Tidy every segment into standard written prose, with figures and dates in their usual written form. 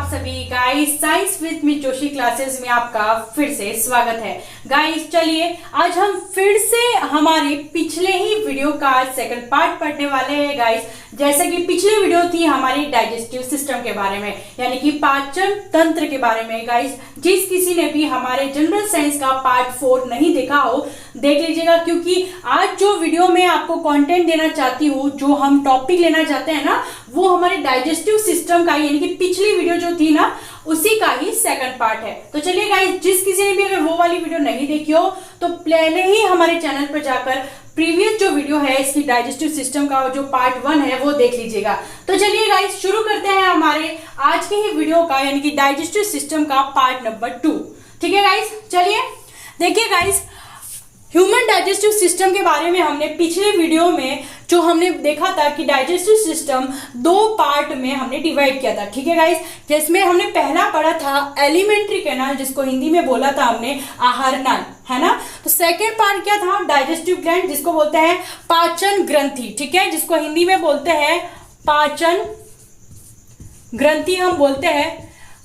आप सभी guys science with miss Joshi classes में आपका फिर से स्वागत है। गाइस चलिए आज हम फिर से हमारे पिछले ही वीडियो का सेकंड पार्ट पढ़ने वाले हैं। गाइस जैसे कि पिछली वीडियो थी हमारी डाइजेस्टिव सिस्टम के बारे में, यानी कि पाचन तंत्र के बारे में। गाइस जिस किसी ने भी हमारे जनरल साइंस का पार्ट 4 नहीं देखा हो देख लीजिएगा, क्योंकि आज जो वीडियो में आपको कंटेंट देना चाहती हूँ, जो हम टॉपिक लेना चाहते हैं ना, वो हमारे डाइजेस्टिव सिस्टम का, यानी कि पिछली वीडियो जो थी ना उसी का ही सेकंड पार्ट है। तो चलिए गाइस जिस किसी ने भी अगर वो वाली वीडियो नहीं देखी हो तो पहले ही हमारे चैनल पर जाकर प्रीवियस जो वीडियो है इसकी डाइजेस्टिव सिस्टम का जो पार्ट 1 है वो देख लीजिएगा। तो चलिए गाइस शुरू करते हैं हमारे आज के ही वीडियो का, यानी कि डाइजेस्टिव सिस्टम का पार्ट नंबर 2। ठीक है गाइस, चलिए देखिए गाइस ह्यूमन डाइजेस्टिव सिस्टम के बारे में हमने पिछले वीडियो में जो हमने देखा था कि डाइजेस्टिव सिस्टम 2 पार्ट में हमने डिवाइड किया था। ठीक है गाइस, जिसमें हमने पहला पढ़ा था एलिमेंट्री कैनाल, जिसको हिंदी में बोला था हमने आहार नाल, है ना। तो सेकेंड पार्ट क्या था, डाइजेस्टिव ग्लैंड, जिसको बोलते हैं पाचन ग्रंथि। ठीक है, जिसको हिंदी में बोलते हैं पाचन ग्रंथि हम बोलते हैं।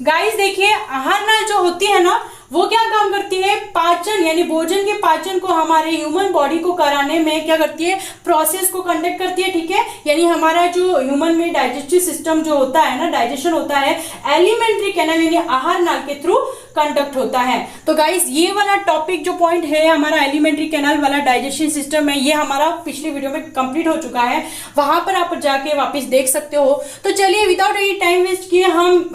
गाइस देखिए आहार नाल जो होती है ना वो क्या काम करती है, पाचन यानी भोजन के पाचन को हमारे ह्यूमन बॉडी को कराने में क्या करती है, प्रोसेस को कंडक्ट करती है। ठीक है, यानी हमारा जो ह्यूमन में डाइजेस्टिव सिस्टम जो होता है ना, डाइजेशन होता है एलिमेंट्री कैनाल यानी आहार नाल के थ्रू कंडक्ट होता है। तो गाइस ये वाला टॉपिक जो पॉइंट है हमारा एलिमेंट्री कैनाल वाला डाइजेशन सिस्टम है, ये हमारा पिछली वीडियो में कंप्लीट हो चुका है, वहां पर आप जाके वापस देख सकते हो। तो चलिए विदाउट एनी टाइम वेस्ट किए हम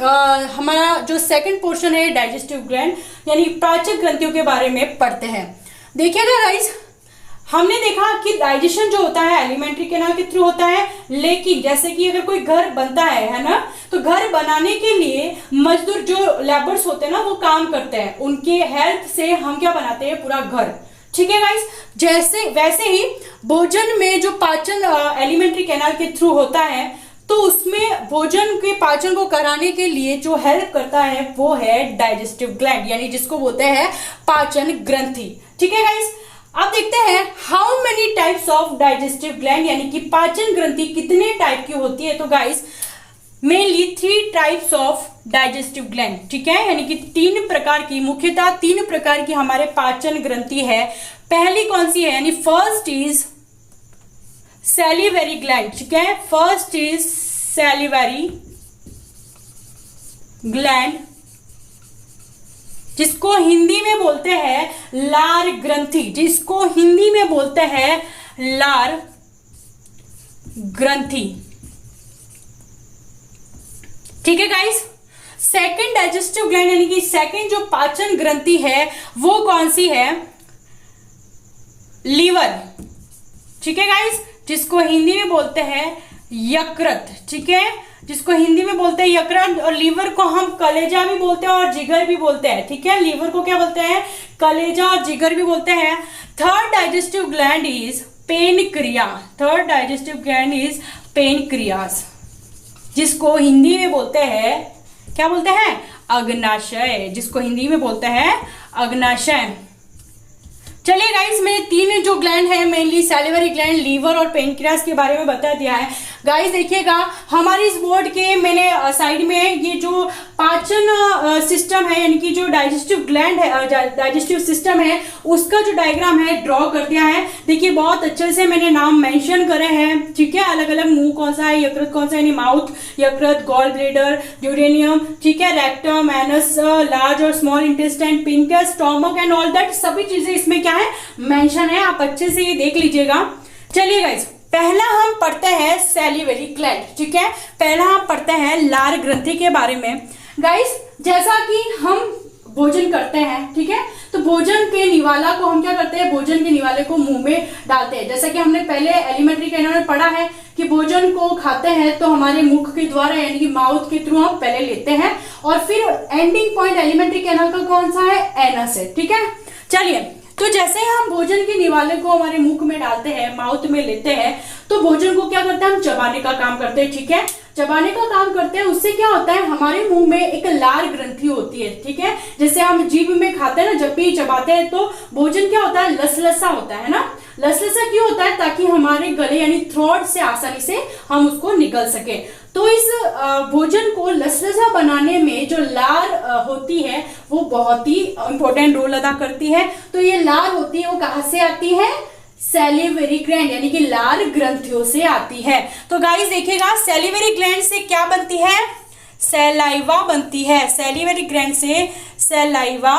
हमारा जो सेकंड पोर्शन है डाइजेस्टिव ग्लैंड यानी पाचन ग्रंथियों के बारे में पढ़ते हैं। देखिएगा गाइस हमने देखा कि डाइजेशन जो होता है एलिमेंट्री कैनाल के थ्रू होता है, लेकिन जैसे कि अगर कोई घर बनता है ना, तो घर बनाने के लिए मजदूर जो लेबर्स होते हैं ना वो काम करते हैं, उनके हेल्प से हम क्या बनाते हैं, पूरा घर। ठीक है गाइस, जैसे वैसे ही भोजन में जो पाचन एलिमेंट्री कैनाल के थ्रू होता है, तो उसमें भोजन के पाचन को कराने के लिए जो हेल्प करता है वो है डाइजेस्टिव ग्लैंड, यानी जिसको बोलते हैं पाचन ग्रंथि। ठीक है गाइस, अब देखते हैं how many types of digestive gland, यानी कि पाचन ग्रंथि कितने टाइप की होती है। तो guys mainly 3 types of digestive gland. ठीक है, यानी कि 3 प्रकार की, मुख्यतः 3 प्रकार की हमारे पाचन ग्रंथि है। पहली कौन सी है, यानी फर्स्ट इज सैलिवरी ग्लैंड। ठीक है, फर्स्ट इज सैलिवरी ग्लैंड, जिसको हिंदी में बोलते हैं लार ग्रंथि, जिसको हिंदी में बोलते हैं लार ग्रंथि। ठीक है गाइस, सेकंड डाइजेस्टिव ग्लैंड यानी कि सेकंड जो पाचन ग्रंथि है वो कौन सी है, लीवर। ठीक है गाइस, जिसको हिंदी में बोलते हैं यकृत। ठीक है, जिसको हिंदी में बोलते हैं यकृत, और लीवर को हम कलेजा भी बोलते हैं और जिगर भी बोलते हैं। ठीक है, लीवर को क्या बोलते हैं, कलेजा और जिगर भी बोलते हैं। Third digestive gland is pancreas. Third digestive gland is pancreas, जिसको हिंदी में बोलते हैं, क्या बोलते हैं, अग्नाशय, जिसको हिंदी में बोलते हैं अग्नाशय। चलिए गाइस मैंने 3 जो ग्लैंड है, मेनली सैलिवरी ग्लैंड, लीवर और पेनक्रियास के बारे में बता दिया है। गाइस देखिएगा हमारी इस बोर्ड के मैंने साइड में ये जो पाचन सिस्टम है, यानी कि जो डाइजेस्टिव ग्लैंड है, डाइजेस्टिव सिस्टम है, उसका जो डायग्राम है ड्रॉ कर दिया है। देखिए बहुत अच्छे से मैंने नाम मेंशन करे हैं। ठीक है, अलग अलग मुंह कौन सा है, यकृत कौन सा है, यानी माउथ यकृत, गॉल ब्लेडर, ड्यूडेनियम, ठीक है, रेक्टम, एनस, लार्ज और small intestine, pancreas, stomach and all that, सभी चीजें इसमें क्या है मेंशन है, आप अच्छे से ये देख लीजिएगा। चलिए गाइस पहला हम पढ़ते हैं सैलिवरी ग्लैंड। ठीक है, पहला हम पढ़ते हैं लार ग्रंथि के बारे में। गाइस जैसा कि हम भोजन करते हैं, ठीक है, तो भोजन के निवाला को हम क्या करते हैं, भोजन के निवाले को मुंह में डालते हैं। जैसा कि हमने पहले एलिमेंट्री कैनाल में पढ़ा है कि भोजन को खाते हैं तो हमारे मुख के द्वारा यानी कि माउथ के थ्रू हम पहले लेते हैं, और फिर एंडिंग पॉइंट एलिमेंट्री कैनाल का कौन सा है, एनस है। ठीक है, चलिए तो जैसे ही हम भोजन के निवाले को हमारे मुख में डालते हैं, माउथ में लेते हैं, तो भोजन को क्या करते हैं, हम चबाने का काम करते हैं। ठीक है, चबाने का काम करते हैं, उससे क्या होता है, हमारे मुंह में एक लार ग्रंथि होती है। ठीक है, जैसे हम जीभ में खाते हैं ना, जब भी चबाते हैं तो भोजन क्या होता है, लसलसा होता है ना, लसलसा क्यों होता है? ताकि हमारे गले यानी थ्रोट से आसानी से हम उसको निकल सके। तो इस भोजन को लसलसा बनाने में जो लार होती है वो बहुत ही इंपॉर्टेंट रोल अदा करती है। तो ये लार होती है वो कहाँ से आती है? सैलिवरी ग्लैंड यानी कि लार ग्रंथियों से आती है। तो गाइस देखिएगा, सैलिवरी ग्लैंड से क्या बनती है? सैलाइवा बनती है। सैलिवरी ग्लैंड से सैलाइवा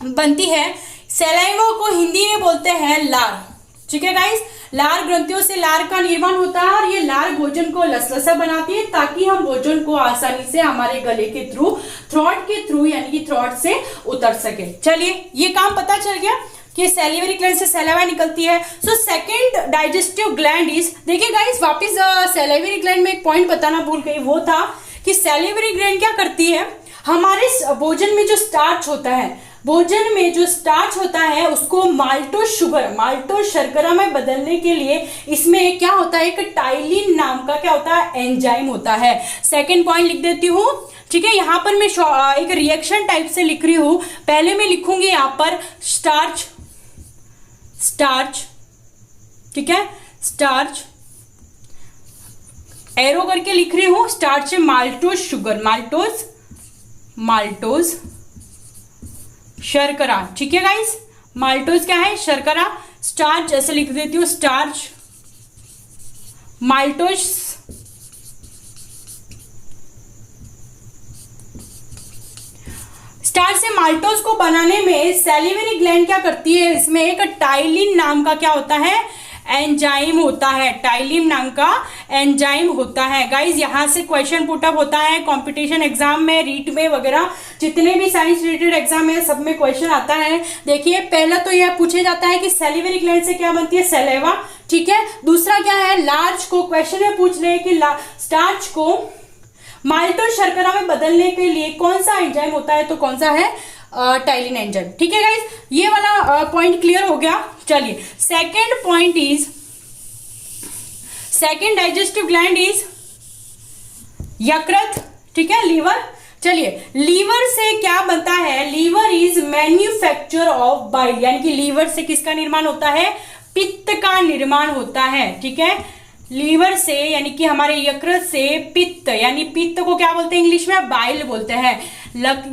बनती है। सैलाइवा को हिंदी में बोलते हैं लार। ठीक है गाइस, लार ग्रंथियों से लार का निर्माण होता है और ये लार भोजन को लसलसा बनाती है ताकि हम भोजन को आसानी से हमारे गले के थ्रू, थ्रोट के थ्रू यानी कि थ्रोट से उतर सके। चलिए, ये काम पता चल गया कि सैलिवरी ग्लैंड से सैलाइवा निकलती है। So second digestive gland is, देखिए गाइस वापस सैलिवरी ग्लैंड में एक पॉइंट बताना भूल गई, वो था कि सैलिवरी ग्लैंड क्या करती है? हमारे भोजन में जो स्टार्च होता है, भोजन में जो स्टार्च होता है उसको माल्टोज शुगर, माल्टोज शर्करा में बदलने के लिए इसमें क्या होता है? एक टाइलिन नाम का क्या होता है? एंजाइम होता है। सेकंड पॉइंट लिख देती हूँ। ठीक है, यहां पर मैं एक रिएक्शन टाइप से लिख रही हूं। पहले मैं लिखूंगी यहां पर स्टार्च, स्टार्च, ठीक है, स्टार्च एरो करके लिख रही हूं। स्टार्च से माल्टोज शुगर, माल्टोज, माल्टोज शर्करा। ठीक है गाइस, माल्टोज क्या है? शर्करा। स्टार्च ऐसे लिख देती हूँ, स्टार्च, माल्टोज, स्टार्च से माल्टोज को बनाने में सैलिवरी ग्लैंड क्या करती है? इसमें एक टाइलिन नाम का क्या होता है? एंजाइम होता है। टाइलिन नाम का एंजाइम होता है। गाइज यहां से क्वेश्चन पुटअप होता है कंपटीशन एग्जाम में, रीट में वगैरह, जितने भी साइंस रिलेटेड एग्जाम है सब में क्वेश्चन आता है। देखिए, पहला तो यह पूछा जाता है कि सैलिवरी ग्लैंड से क्या बनती है? सैलाइवा। ठीक है, दूसरा क्या है? लार्ज को क्वेश्चन में पूछ रहे कि स्टार्च को माल्टोज शर्करा में बदलने के लिए कौन सा एंजाइम होता है? तो कौन सा है? Ptyalin enzyme. ठीक है गाइज, ये वाला पॉइंट क्लियर हो गया। चलिए, second point is, second digestive gland is यकृत। ठीक है, लीवर। चलिए, लीवर से क्या बनता है? Liver is manufacture of bile, यानी कि लीवर से किसका निर्माण होता है? पित्त का निर्माण होता है। ठीक है, लीवर से यानी कि हमारे यकृत से पित्त, यानी पित्त को क्या बोलते हैं इंग्लिश में? बाइल बोलते हैं।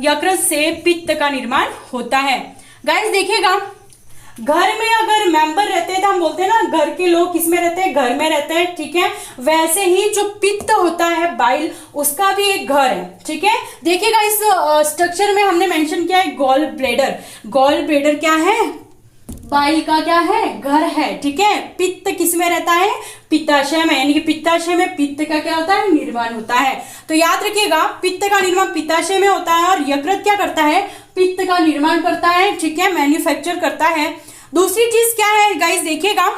यकृत से पित्त का निर्माण होता है। गाइस देखिएगा, घर में अगर मेंबर रहते हैं तो हम बोलते हैं ना, घर के लोग किस में रहते हैं? घर में रहते हैं। ठीक है, वैसे ही जो पित्त होता है बाइल, उसका भी एक घर है। ठीक है, देखिएगा इस स्ट्रक्चर में हमने मेंशन किया है गॉल ब्लैडर। गॉल ब्लैडर क्या है? बाइल का क्या है? घर है। ठीक है, पित्त किस में रहता है? पित्ताशय में, यानी कि पित्ताशय में पित्त का क्या होता है? निर्माण होता है। तो याद रखिएगा, पित्त का निर्माण पित्ताशय में होता है और यकृत क्या करता है? पित्त का निर्माण करता है। ठीक है, मैन्युफैक्चर करता है। दूसरी चीज क्या है गाइस? देखिएगा,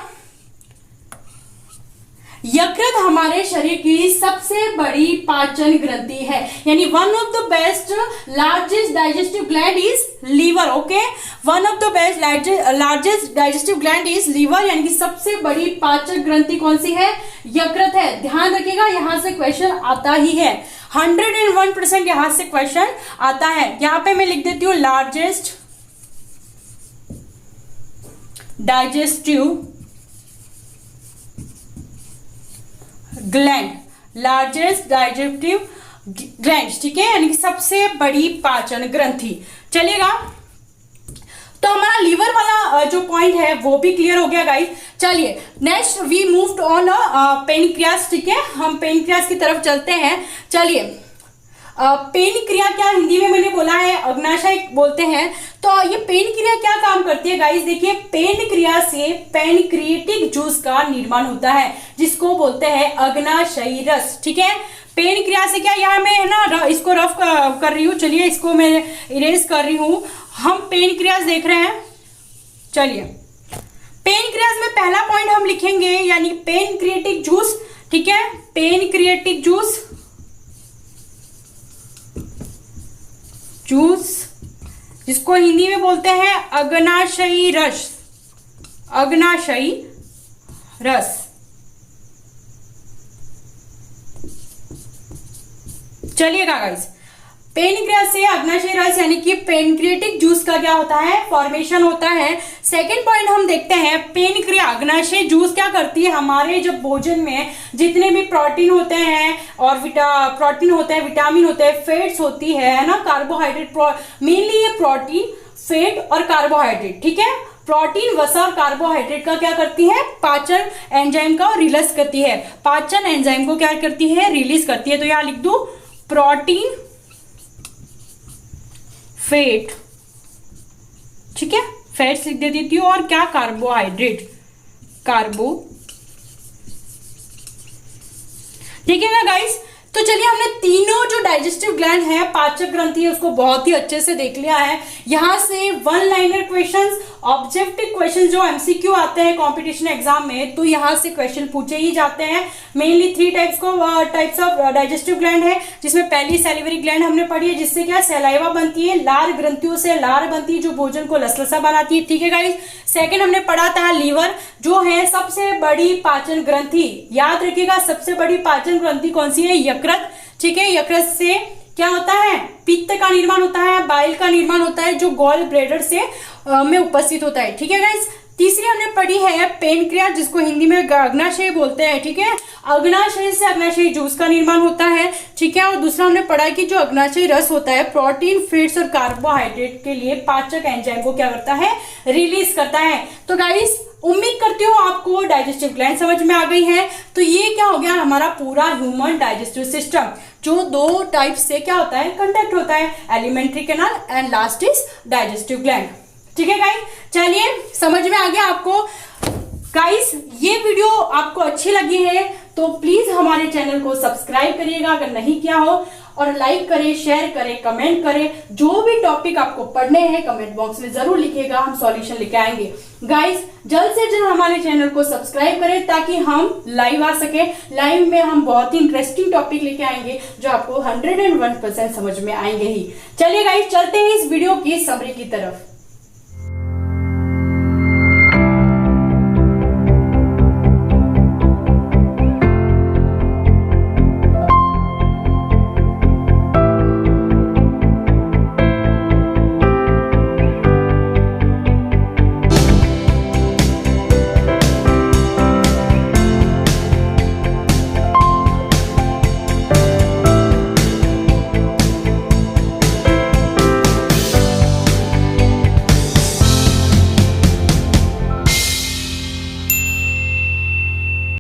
यकृत हमारे शरीर की सबसे बड़ी पाचन ग्रंथि है, यानी one of the best largest digestive gland is liver. Okay, one of the best largest digestive gland is liver, यानी कि सबसे बड़ी पाचन ग्रंथि कौन सी है? यकृत है। ध्यान रखिएगा, यहां से क्वेश्चन आता ही है, 101% यहां से क्वेश्चन आता है। यहां पे मैं लिख देती हूँ largest digestive gland, largest digestive gland. ठीक है, यानी कि सबसे बड़ी पाचन ग्रंथि। चलिएगा, तो हमारा लीवर वाला जो पॉइंट है वो भी क्लियर हो गया गाइस। चलिए, next we moved on pancreas. ठीक है, हम पेनक्रियास की तरफ चलते हैं। चलिए, पेन क्रिया क्या हिंदी में मैंने बोला है अग्नाशय बोलते हैं। तो ये पेन क्रिया क्या काम करती है गाइस? देखिए, पेन क्रिया से पैनक्रिएटिक जूस का निर्माण होता है, जिसको बोलते हैं अग्नाशयी रस। ठीक है, पेन क्रिया से क्या, यहाँ मैं है ना इसको रफ कर रही हूँ। चलिए, इसको मैं इरेज कर रही हूँ। हम पेन क्रिया देख रहे हैं। चलिए, पेन क्रिया में पहला पॉइंट हम लिखेंगे, यानी पैनक्रिएटिक जूस। ठीक है, पैनक्रिएटिक जूस, जूस जिसको हिंदी में बोलते हैं अग्नाशयी रस, अग्नाशयी रस। चलिएगा गाइस, पेनक्रियास से अग्नाशय रस यानी कि पेनक्रिएटिक जूस का क्या होता है, फॉर्मेशन होता है। सेकंड पॉइंट हम देखते हैं, पेनक्रिया अग्नाशय जूस क्या करती है, हमारे जब भोजन में जितने भी प्रोटीन होते हैं और प्रोटीन होते हैं, विटामिन होते हैं, फैट्स होती है ना, कार्बोहाइड्रेट, मेनली ये प्रोटीन, फैट और कार्बोहाइड्रेट, ठीक है। प्रोटीन, वसा और कार्बोहाइड्रेट का क्या करती है, पाचन एंजाइम का रिलीज करती है, पाचन एंजाइम को क्या करती है, रिलीज करती है। तो यहां लिख दो प्रोटीन, फैट, ठीक है, फैट्स लिख देती हूँ, और क्या, कार्बोहाइड्रेट, ठीक है ना गाइस। तो चलिए हमने तीनों जो डाइजेस्टिव ग्लैंड है, पाचक ग्रंथि है, उसको बहुत ही अच्छे से देख लिया है। यहां से one liner questions, objective question जो एमसीक्यू आते हैं कंपटीशन एग्जाम में, तो यहां से क्वेश्चन पूछे ही जाते हैं। Mainly 3 types of digestive gland है, जिसमें पहली सैलिवरी ग्लैंड हमने पढ़ी है, जिससे क्या सलाइवा बनती है, लार ग्रंथियों से लार बनती है जो भोजन को लसलसा बनाती है, ठीक है गाइस। सेकंड हमने पढ़ा था लीवर, जो है सबसे बड़ी पाचन ग्रंथि, याद रखिएगा सबसे बड़ी पाचन ग्रंथि कौन सी है, यकृत, ठीक है। यकृत से क्या होता है, पित्त का निर्माण होता है, बाइल का निर्माण होता है, जो गॉल ब्लैडर से में उपस्थित होता है, ठीक है गाइस। तीसरी हमने पढ़ी है पेनक्रियास, जिसको हिंदी में अग्नाशय बोलते हैं, ठीक है। अग्नाशय से अग्नाशय जूस का निर्माण होता है, ठीक है। और दूसरा हमने पढ़ा कि जो अग्नाशय रस होता है, प्रोटीन, फैट्स और कार्बोहाइड्रेट के लिए पाचक एंजाइम को क्या करता है, रिलीज करता है। तो गाइस उम्मीद करती हूँ आपको डाइजेस्टिव ग्लैंड समझ में आ गई है। तो ये क्या हो गया, हमारा पूरा ह्यूमन डाइजेस्टिव सिस्टम, जो 2 टाइप से क्या होता है, कंडक्ट होता है, alimentary canal and last is digestive gland, ठीक है गाइस। चलिए समझ में आ गया आपको। गाइस ये वीडियो आपको अच्छी लगी है तो प्लीज हमारे चैनल को सब्सक्राइब करिएगा अगर नहीं किया हो, और लाइक करें, शेयर करें, कमेंट करें। जो भी टॉपिक आपको पढ़ने हैं कमेंट बॉक्स में जरूर लिखिएगा, हम सॉल्यूशन लेके आएंगे। गाइस जल्द से जल्द हमारे चैनल को सब्सक्राइब करें ताकि हम लाइव आ सके। लाइव में हम बहुत ही इंटरेस्टिंग टॉपिक लेके आएंगे जो आपको 101% समझ में आएंगे ही। चलिए गाइस चलते हैं इस वीडियो की समरी की तरफ।